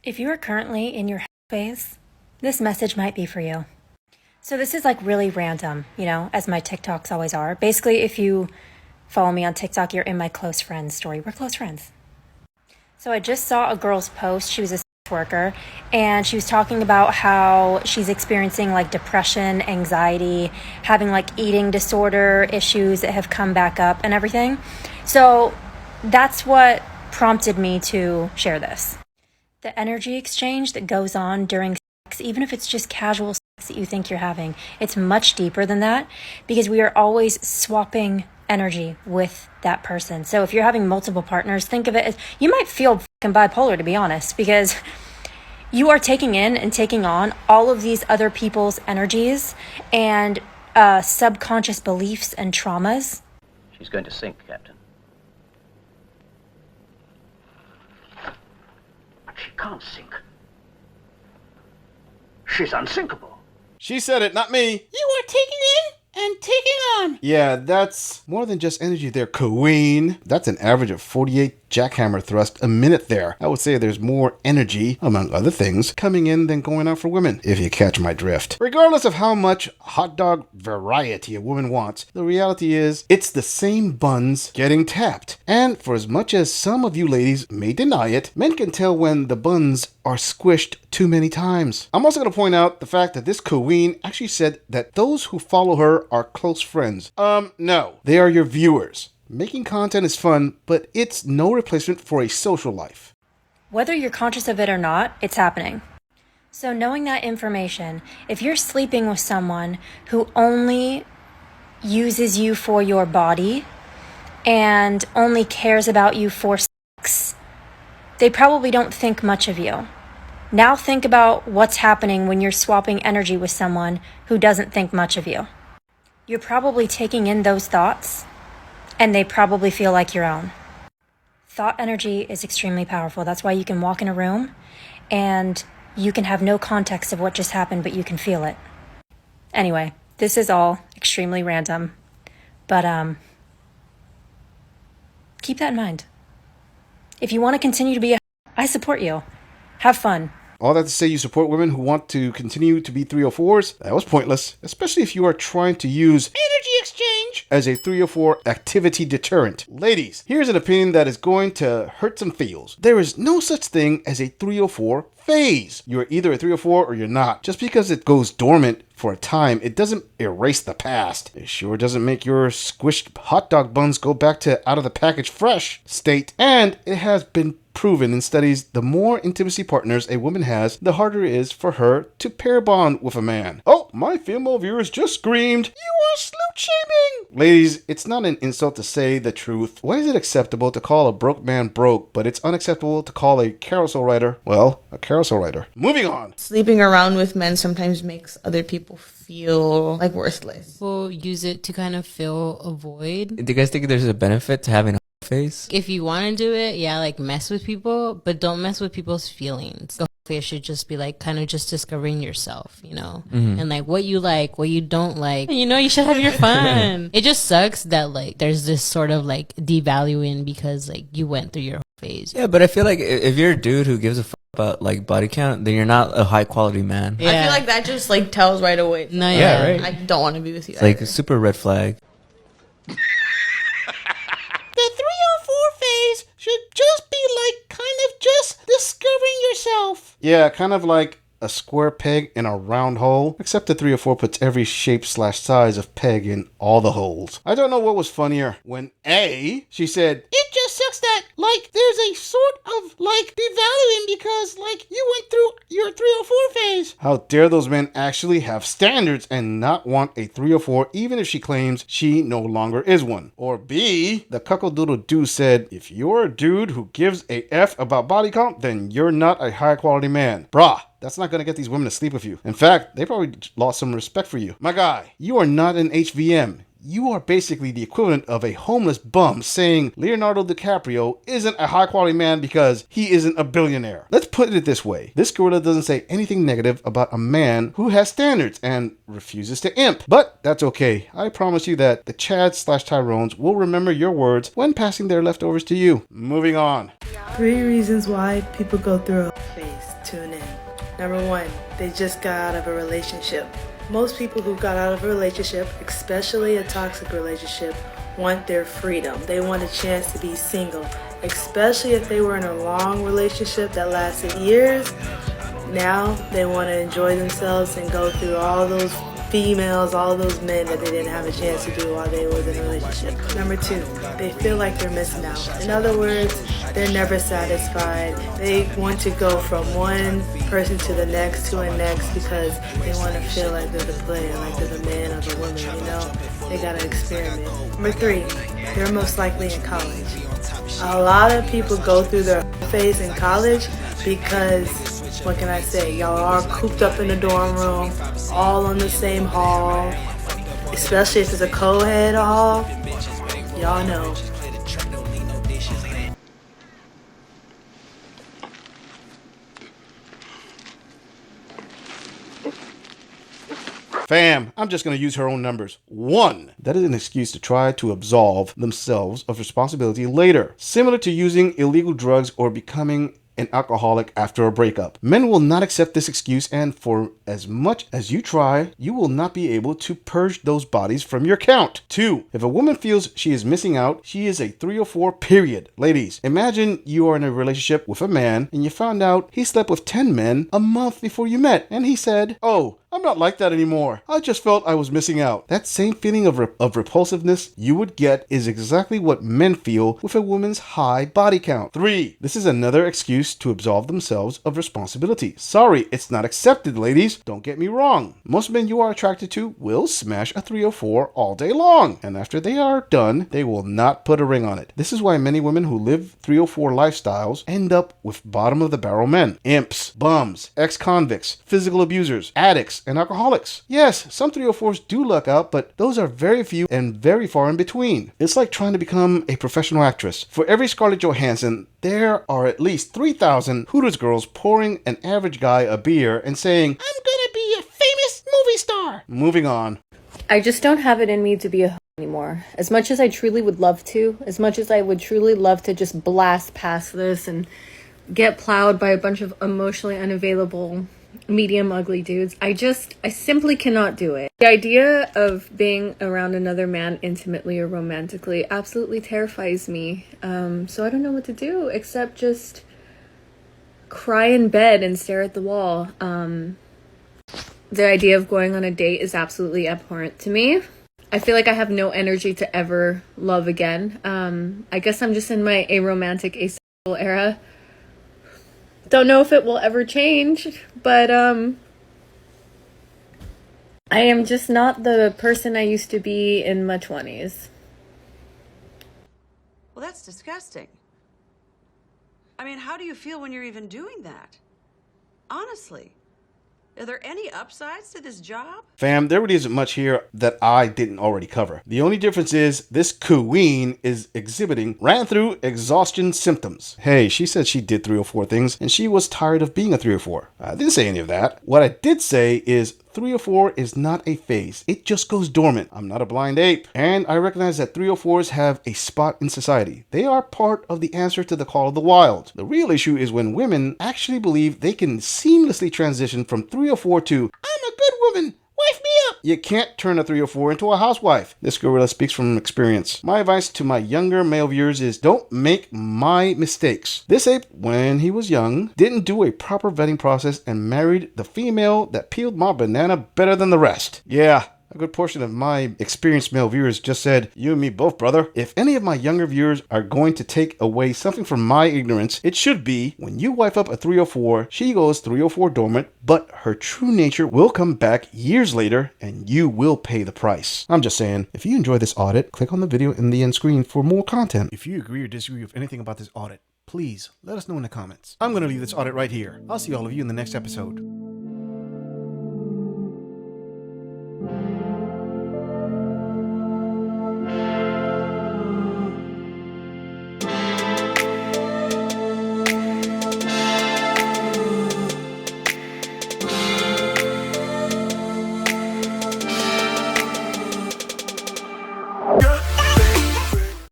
If you are currently in your phase, this message might be for you. So this is like really random, as my TikToks always are. Basically, if you follow me on TikTok, you're in my close friends story. We're close friends. So I just saw a girl's post. She was a sex worker, and she was talking about how she's experiencing like depression, anxiety, having like eating disorder issues that have come back up and everything. So that's what prompted me to share this. The energy exchange that goes on during sex, even if it's just casual sex that you think you're having, it's much deeper than that because we are always swapping energy with that person. So if you're having multiple partners, think of it as, you might feel fucking bipolar, to be honest, because you are taking in and taking on all of these other people's energies and subconscious beliefs and traumas. She's going to sink, Captain. She can't sink. She's unsinkable. She said it, not me. You are taking in and taking on. Yeah, that's more than just energy there, queen. That's an average of 48 jackhammer thrust a minute there. I would say there's more energy, among other things, coming in than going out for women, if you catch my drift. Regardless of how much hot dog variety a woman wants, the reality is it's the same buns getting tapped. And for as much as some of you ladies may deny it, men can tell when the buns are squished too many times. I'm also going to point out the fact that this queen actually said that those who follow her are close friends. No, they are your viewers. Making content is fun, but it's no replacement for a social life. Whether you're conscious of it or not, it's happening. So knowing that information, if you're sleeping with someone who only uses you for your body and only cares about you for sex, they probably don't think much of you. Now think about what's happening when you're swapping energy with someone who doesn't think much of you. You're probably taking in those thoughts, and they probably feel like your own. Thought energy is extremely powerful. That's why you can walk in a room and you can have no context of what just happened, but you can feel it. Anyway, this is all extremely random, but keep that in mind. If you want to continue to be I support you. Have fun. All that to say you support women who want to continue to be 304s? That was pointless, especially if you are trying to use energy exchange as a 304 activity deterrent. Ladies, here's an opinion that is going to hurt some feels. There is no such thing as a 304 phase. You're either a 304 or you're not. Just because it goes dormant for a time, it doesn't erase the past. It sure doesn't make your squished hot dog buns go back to out of the package fresh state. And it has been proven in studies, the more intimacy partners a woman has, the harder it is for her to pair bond with a man. Oh, my female viewers just screamed, "You are slut shaming!" Ladies, it's not an insult to say the truth. Why is it acceptable to call a broke man broke, but it's unacceptable to call a carousel rider, well, a carousel rider? Moving on. Sleeping around with men sometimes makes other people feel like worthless. People use it to kind of fill a void. Do you guys think there's a benefit to having a face? If you want to do it, yeah, like mess with people, but don't mess with people's feelings. The face should just be like kind of just discovering yourself, and like what you like, what you don't like. You should have your fun. It just sucks that like there's this sort of like devaluing because like you went through your phase. Yeah, but I feel like if you're a dude who gives a fuck about like body count, then you're not a high quality man. Yeah. I feel like that just like tells right away. No, yeah, right. I don't want to be with you. It's like a super red flag. The 304 phase should just be like kind of just discovering yourself. Yeah, kind of like a square peg in a round hole, except the 304 puts every shape/size of peg in all the holes. I don't know what was funnier when she said, It just sucks that like there's a sort of like devaluing because like you went through your 304 phase. how dare those men actually have standards and not want a 304 even if she claims she no longer is one. Or B, the cuckold-doodle dude said, if you're a dude who gives a F about body count, then you're not a high quality man. Brah. That's not going to get these women to sleep with you. In fact, they probably lost some respect for you. My guy, you are not an HVM. You are basically the equivalent of a homeless bum saying Leonardo DiCaprio isn't a high quality man because he isn't a billionaire. Let's put it this way. This gorilla doesn't say anything negative about a man who has standards and refuses to imp. But that's okay. I promise you that the Chads/Tyrones will remember your words when passing their leftovers to you. Moving on. 3 reasons why people go through a phase. tune in. Number one, they just got out of a relationship. Most people who got out of a relationship, especially a toxic relationship, want their freedom. They want a chance to be single, especially if they were in a long relationship that lasted years. Now they want to enjoy themselves and go through all those females, all those men that they didn't have a chance to do while they was in a relationship. Number two, they feel like they're missing out. In other words, they're never satisfied. They want to go from one person to the next because they want to feel like they're the player, like they're the man or the woman, you know? They gotta experiment. Number three, they're most likely in college. A lot of people go through their phase in college because, what can I say, y'all are cooped up in the dorm room, all in the same hall, especially if it's a co-ed hall. Y'all know. Fam, I'm just going to use her own numbers. 1. That is an excuse to try to absolve themselves of responsibility later, similar to using illegal drugs or becoming an alcoholic after a breakup. Men will not accept this excuse, and for as much as you try, you will not be able to purge those bodies from your count. 2. If a woman feels she is missing out, she is a 304 period. Ladies, imagine you are in a relationship with a man and you found out he slept with 10 men a month before you met, and he said, "Oh, I'm not like that anymore. I just felt I was missing out." That same feeling of repulsiveness you would get is exactly what men feel with a woman's high body count. 3. This is another excuse to absolve themselves of responsibility. Sorry, it's not accepted, ladies. Don't get me wrong. Most men you are attracted to will smash a 304 all day long, and after they are done, they will not put a ring on it. This is why many women who live 304 lifestyles end up with bottom of the barrel men. Imps, bums, ex-convicts, physical abusers, addicts, and alcoholics. Yes, some 304s do luck out, but those are very few and very far in between. It's like trying to become a professional actress. For every Scarlett Johansson, there are at least 3,000 Hooters girls pouring an average guy a beer and saying, I'm gonna be a famous movie star. Moving on. I just don't have it in me to be a hoe anymore. As much as I truly would love to, as much as I would truly love to just blast past this and get plowed by a bunch of emotionally unavailable medium ugly dudes, I simply cannot do it. The idea of being around another man intimately or romantically absolutely terrifies me. So I don't know what to do except just cry in bed and stare at the wall. The idea of going on a date is absolutely abhorrent to me. I feel like I have no energy to ever love again. I guess I'm just in my aromantic, asexual era. Don't know if it will ever change, but I am just not the person I used to be in my 20s. Well, that's disgusting. I mean, how do you feel when you're even doing that? Honestly. Are there any upsides to this job? Fam, there really isn't much here that I didn't already cover. The only difference is this queen is exhibiting ran through exhaustion symptoms. Hey, she said she did 304 things and she was tired of being a 304. I didn't say any of that. What I did say is 304 is not a phase. It just goes dormant. I'm not a blind ape. And I recognize that 304s have a spot in society. They are part of the answer to the call of the wild. The real issue is when women actually believe they can seamlessly transition from 304 to I'm a good woman. Wife me up. You can't turn a 304 into a housewife. This gorilla speaks from experience. My advice to my younger male viewers is don't make my mistakes. This ape, when he was young, didn't do a proper vetting process and married the female that peeled my banana better than the rest. Yeah. A good portion of my experienced male viewers just said, you and me both, brother. If any of my younger viewers are going to take away something from my ignorance, it should be when you wife up a 304, she goes 304 dormant, but her true nature will come back years later and you will pay the price. I'm just saying, if you enjoy this audit, click on the video in the end screen for more content. If you agree or disagree with anything about this audit, please let us know in the comments. I'm going to leave this audit right here. I'll see all of you in the next episode.